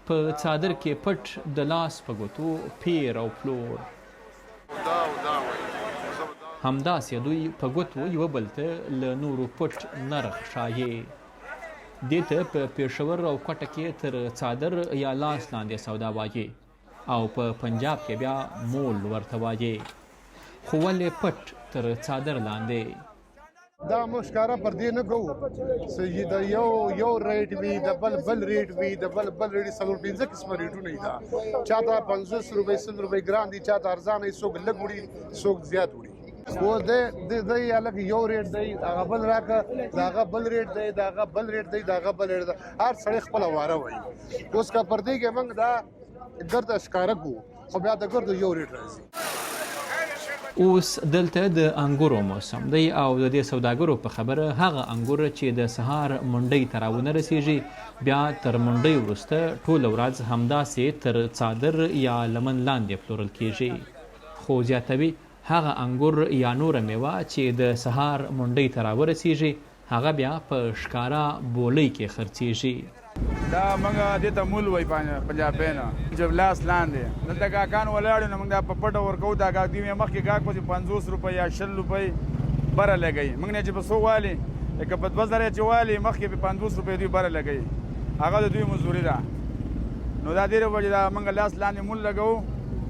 په څادر کې پټ د لاس په ګوتو پیر او پلور همداسې دوی په ګوتو یوه بل ته له نورو پټ نرخ ښایي. دې ته په پېښور او کوټه کې تر څادر یا لاس لاندې سودا وایي او په پنجاب کې بیا مول ورته وایي. خو ولې پټ تر څادر لاندې؟ دا موږ ښکاره پر دې نه کوو چې د یو ریټ وي د بل ریټ وي د بل ریټ 4-5 قسمه ریټونه دي. چاته 50 روپۍ 100 روپۍ ګران دي، چاته ارزانه څوک لږ وړي څوک زیات وړي. خو د الګ یو ریټ دی، هغه بل راکه، داغه بل ریټ دی، داغه بل ریټ دی، داغه بل ریټ دی. هر سړی خپل واره وایي. اوس کا پر دې کې موږ دا ګرد ښکاره کوو، خو بیا د ګردو یو ریټ راځي. اوس دلته د انګورو موسم دی او د دې سوداګرو په خبره هغه انګور چې د سهار منډۍ ته راونه رسیږي بیا تر منډۍ وروسته ټوله ورځ همداسې تر څادر یا لمن لاندې پلورل کیږي. خو زیاتوي هغه انګور یا نوره میوه چې د سهار منډۍ ته راورسیږي هغه بیا په ښکاره بولۍ کې خرڅیږي. دا موږ دې ته مول وایي پنجابۍ نه، چې لاس لاندې دلته کاکان ولاړ یو نو موږ دا په پټه ورکوو. دا کاک دوی مخکې کاک پسې 50 روپۍ یا 60 روپۍ بره لګوي. موږ نه چې په 100 والي لکه په 2000 چې والي مخکې په 50 روپۍ دوی بره لګوي، هغه د دوی مزدوري ده. نو دا ډېرې وجې دا موږ لاس لاندې مول لګوو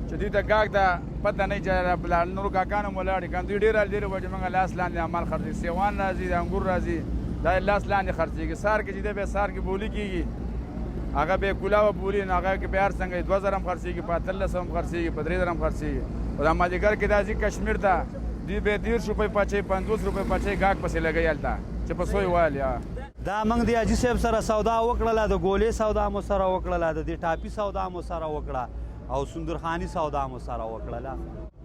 چې دوی ته کاک ته پته نه چې نورو کاکان هم ولاړ دي. که دوی ډېرې وجې موږ لاس لاندې عمل خرڅوي. سیوان راځي، د انګور راځي، دا لاس لاندې خرڅېږي. سهار کې چې دی بیا سهار کې بولي کېږي، هغه به کولاوه بولي، نو هغه کې بیا هر څنګه 2000 هم خرڅېږي، په 1300 هم خرڅېږي، په 3000 هم خرڅېږي. او دا مازدیګر کې دا ځي کشمیر ته دوی به 30 روپۍ پچۍ 50 روپۍ پچۍ ګاګ پسې لګوي هلته چې په 100 والي. دا موږ د حاجي صاحب سره سودا وکړله، د ګولې سودا مو سره وکړله، د دې ټاپي سودا مو سره وکړه او سندرخاني سودا مو سره وکړله.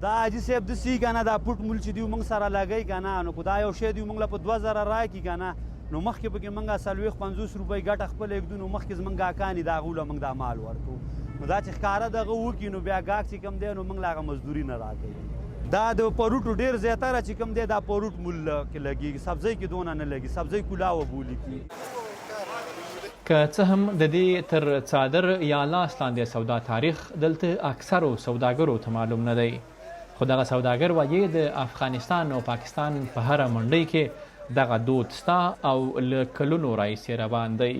دا حاجي صاحب داسې که نه دا پټ مول چې دوی موږ سره لګوي که نه، نو که دا یو شی دوی موږ له په 2000 راکړي که نه، نو مخکې پکې موږ 40-50 روپۍ ګټه خپله ږدو، نو مخکې زموږ ګاکان دي د هغو له موږ دا مال ورکوو. نو دا چې ښکاره دغه وکړي نو بیا ګاک چې کوم دی نو موږ له هغه مزدوري نه راکوي. دا د پروټو ډېر زیاتره چې کوم دی دا پروټ مول کې لګېږي، سبزۍ کې دونه نه لګي، سبزۍ کولاوه بولي کېږي. که څه هم د دې تر څادر یا لاس لاندې سودا تاریخ دلته اکثرو سوداګرو ته معلوم نه دی، خو دغه سوداګر وایي د افغانستان او پاکستان په هره منډۍ کې دغه دود ستا او له کلونو راهیسې روان دی.